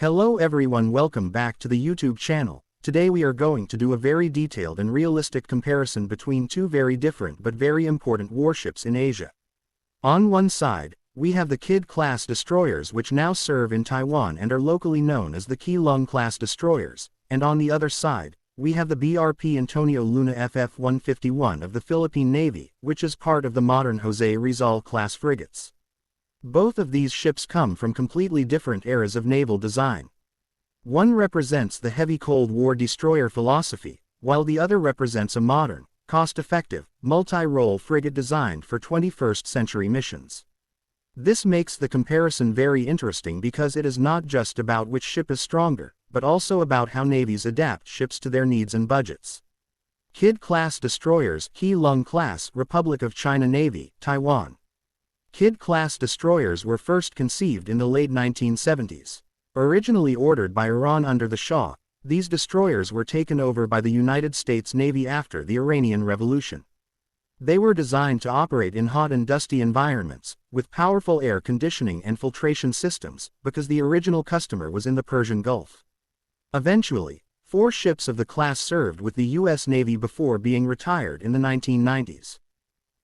Hello everyone, welcome back to the YouTube channel. Today we are going to do a very detailed and realistic comparison between two very different but very important warships in Asia. On one side, we have the Kidd-class destroyers which now serve in Taiwan and are locally known as the Kee Lung-class destroyers, and on the other side, we have the BRP Antonio Luna FF-151 of the Philippine Navy, which is part of the modern José Rizal-class frigates. Both of these ships come from completely different eras of naval design. One represents the heavy Cold War destroyer philosophy, while the other represents a modern, cost-effective, multi-role frigate designed for 21st century missions. This makes the comparison very interesting because it is not just about which ship is stronger, but also about how navies adapt ships to their needs and budgets. Kidd-class destroyers, Kee Lung-class, Republic of China Navy, Taiwan. Kidd-class destroyers were first conceived in the late 1970s. Originally ordered by Iran under the Shah, these destroyers were taken over by the United States Navy after the Iranian Revolution. They were designed to operate in hot and dusty environments, with powerful air conditioning and filtration systems, because the original customer was in the Persian Gulf. Eventually, 4 ships of the class served with the U.S. Navy before being retired in the 1990s.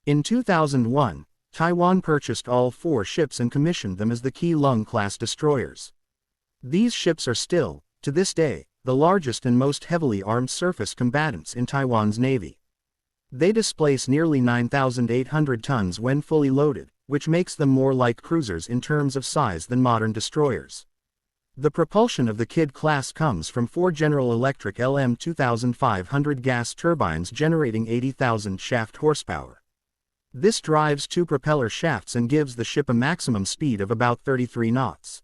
In 2001, Taiwan purchased all 4 ships and commissioned them as the Kee Lung-class destroyers. These ships are still, to this day, the largest and most heavily armed surface combatants in Taiwan's Navy. They displace nearly 9,800 tons when fully loaded, which makes them more like cruisers in terms of size than modern destroyers. The propulsion of the Kidd-class comes from 4 General Electric LM2500 gas turbines generating 80,000 shaft horsepower. This drives 2 propeller shafts and gives the ship a maximum speed of about 33 knots.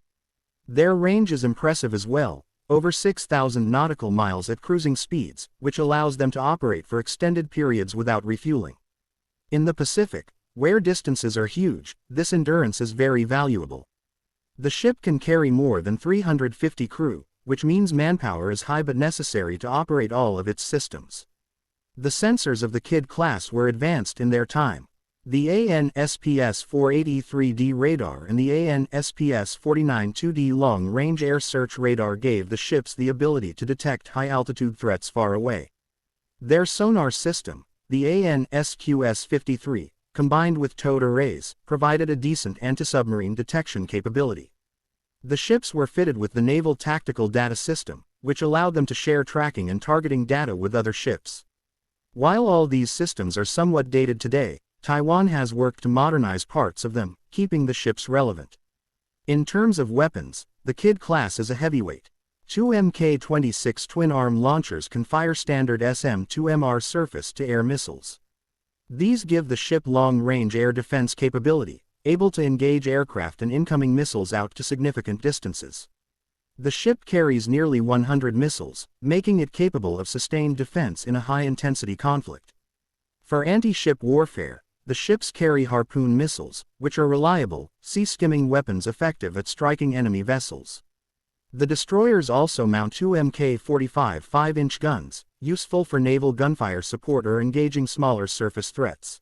Their range is impressive as well, over 6,000 nautical miles at cruising speeds, which allows them to operate for extended periods without refueling. In the Pacific, where distances are huge, this endurance is very valuable. The ship can carry more than 350 crew, which means manpower is high but necessary to operate all of its systems. The sensors of the Kidd-class were advanced in their time. The AN/SPS-483D radar and the AN/SPS-49-2D long-range air search radar gave the ships the ability to detect high-altitude threats far away. Their sonar system, the AN/SQS-53, combined with towed arrays, provided a decent anti-submarine detection capability. The ships were fitted with the Naval Tactical Data System, which allowed them to share tracking and targeting data with other ships. While all these systems are somewhat dated today, Taiwan has worked to modernize parts of them, keeping the ships relevant. In terms of weapons, the Kidd-class is a heavyweight. 2 Mk-26 twin-arm launchers can fire standard SM-2MR surface-to-air missiles. These give the ship long-range air defense capability, able to engage aircraft and incoming missiles out to significant distances. The ship carries nearly 100 missiles, making it capable of sustained defense in a high-intensity conflict. For anti-ship warfare, the ships carry harpoon missiles, which are reliable, sea-skimming weapons effective at striking enemy vessels. The destroyers also mount 2 Mk-45 5-inch guns, useful for naval gunfire support or engaging smaller surface threats.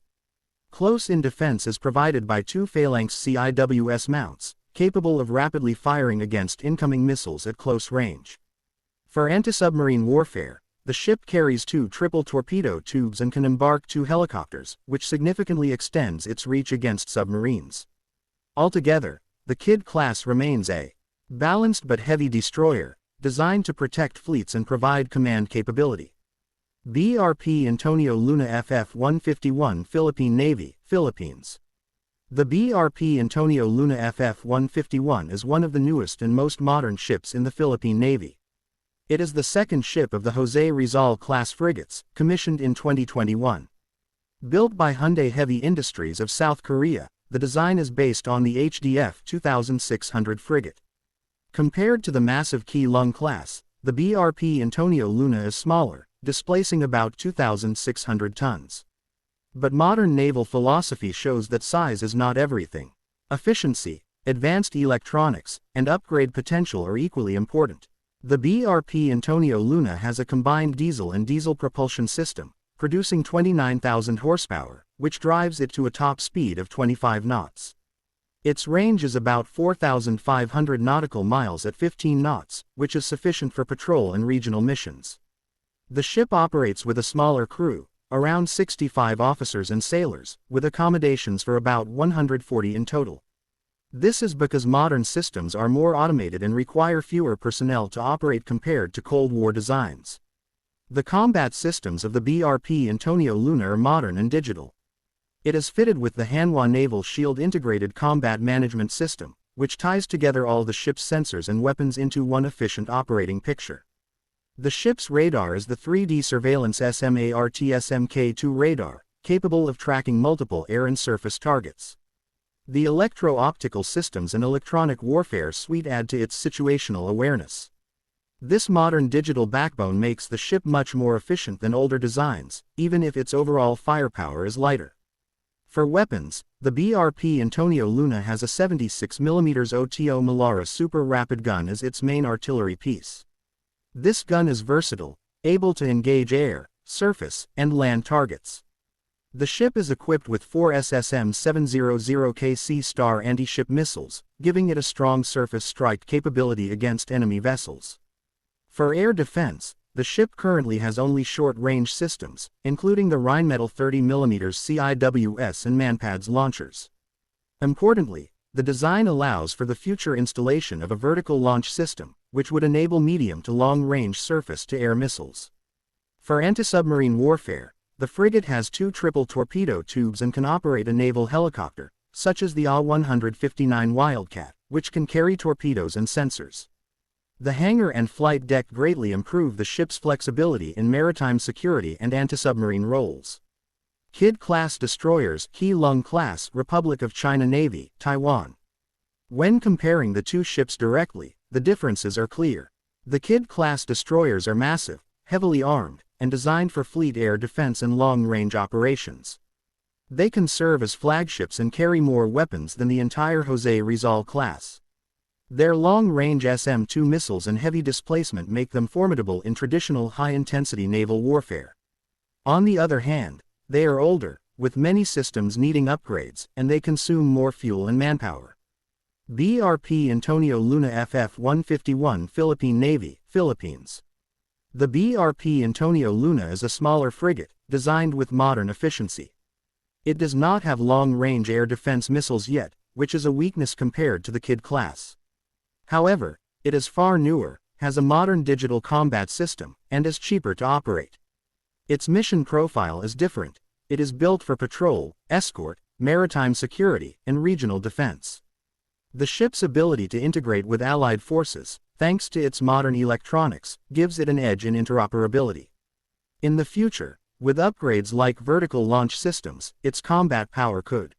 Close-in defense is provided by 2 phalanx CIWS mounts, capable of rapidly firing against incoming missiles at close range. For anti-submarine warfare, the ship carries 2 triple torpedo tubes and can embark 2 helicopters, which significantly extends its reach against submarines. Altogether, the Kidd-class remains a balanced but heavy destroyer, designed to protect fleets and provide command capability. BRP Antonio Luna FF-151 Philippine Navy, Philippines. The BRP Antonio Luna FF-151 is one of the newest and most modern ships in the Philippine Navy. It is the second ship of the José Rizal-class frigates, commissioned in 2021. Built by Hyundai Heavy Industries of South Korea, the design is based on the HDF 2600 frigate. Compared to the massive Kee Lung-class, the BRP Antonio Luna is smaller, displacing about 2,600 tons. But modern naval philosophy shows that size is not everything. Efficiency, advanced electronics, and upgrade potential are equally important. The BRP Antonio Luna has a combined diesel and diesel propulsion system, producing 29,000 horsepower, which drives it to a top speed of 25 knots. Its range is about 4,500 nautical miles at 15 knots, which is sufficient for patrol and regional missions. The ship operates with a smaller crew, around 65 officers and sailors, with accommodations for about 140 in total. This is because modern systems are more automated and require fewer personnel to operate compared to Cold War designs. The combat systems of the BRP Antonio Luna are modern and digital. It is fitted with the Hanwha Naval Shield Integrated Combat Management System, which ties together all the ship's sensors and weapons into one efficient operating picture. The ship's radar is the 3D surveillance SMART-SMK2 radar, capable of tracking multiple air and surface targets. The electro-optical systems and electronic warfare suite add to its situational awareness. This modern digital backbone makes the ship much more efficient than older designs, even if its overall firepower is lighter. For weapons, the BRP Antonio Luna has a 76mm OTO Melara Super Rapid gun as its main artillery piece. This gun is versatile, able to engage air, surface, and land targets. The ship is equipped with 4 SSM-700KC Star anti-ship missiles, giving it a strong surface strike capability against enemy vessels. For air defense, the ship currently has only short-range systems, including the Rheinmetall 30mm CIWS and Manpads launchers. Importantly, the design allows for the future installation of a vertical launch system, which would enable medium to long-range surface-to-air missiles. For anti-submarine warfare, the frigate has 2 triple torpedo tubes and can operate a naval helicopter, such as the FF151 Wildcat, which can carry torpedoes and sensors. The hangar and flight deck greatly improve the ship's flexibility in maritime security and anti-submarine roles. Kidd-class Destroyers, Kee Lung-class, Republic of China Navy, Taiwan. When comparing the two ships directly, the differences are clear. The Kidd-class destroyers are massive, heavily armed, and designed for fleet air defense and long-range operations. They can serve as flagships and carry more weapons than the entire José Rizal-class. Their long-range SM-2 missiles and heavy displacement make them formidable in traditional high-intensity naval warfare. On the other hand, they are older, with many systems needing upgrades, and they consume more fuel and manpower. BRP Antonio Luna FF-151 Philippine Navy, Philippines. The BRP Antonio Luna is a smaller frigate, designed with modern efficiency. It does not have long-range air defense missiles yet, which is a weakness compared to the Kidd-class. However, it is far newer, has a modern digital combat system, and is cheaper to operate. Its mission profile is different. It is built for patrol, escort, maritime security, and regional defense. The ship's ability to integrate with Allied forces, thanks to its modern electronics, gives it an edge in interoperability. In the future, with upgrades like vertical launch systems, its combat power could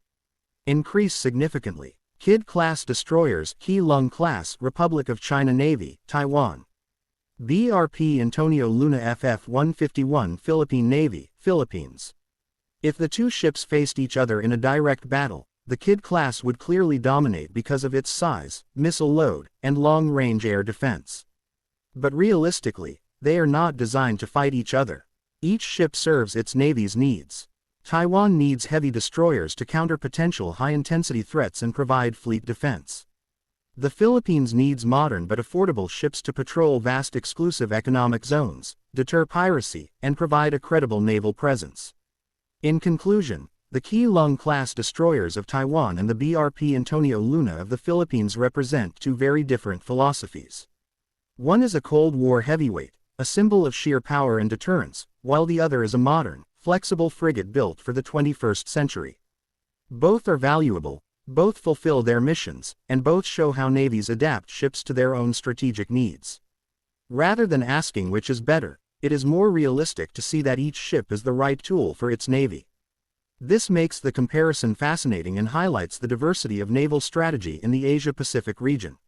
increase significantly. Kidd-class Destroyers, Kee Lung-class, Republic of China Navy, Taiwan. BRP Antonio Luna FF-151 Philippine Navy, Philippines. If the two ships faced each other in a direct battle, the Kidd-class would clearly dominate because of its size, missile load, and long-range air defense. But realistically, they are not designed to fight each other. Each ship serves its navy's needs. Taiwan needs heavy destroyers to counter potential high-intensity threats and provide fleet defense. The Philippines needs modern but affordable ships to patrol vast exclusive economic zones, deter piracy, and provide a credible naval presence. In conclusion, the Kee Lung-class destroyers of Taiwan and the BRP Antonio Luna of the Philippines represent two very different philosophies. One is a Cold War heavyweight, a symbol of sheer power and deterrence, while the other is a modern, flexible frigate built for the 21st century. Both are valuable, both fulfill their missions, and both show how navies adapt ships to their own strategic needs. Rather than asking which is better, it is more realistic to see that each ship is the right tool for its navy. This makes the comparison fascinating and highlights the diversity of naval strategy in the Asia-Pacific region.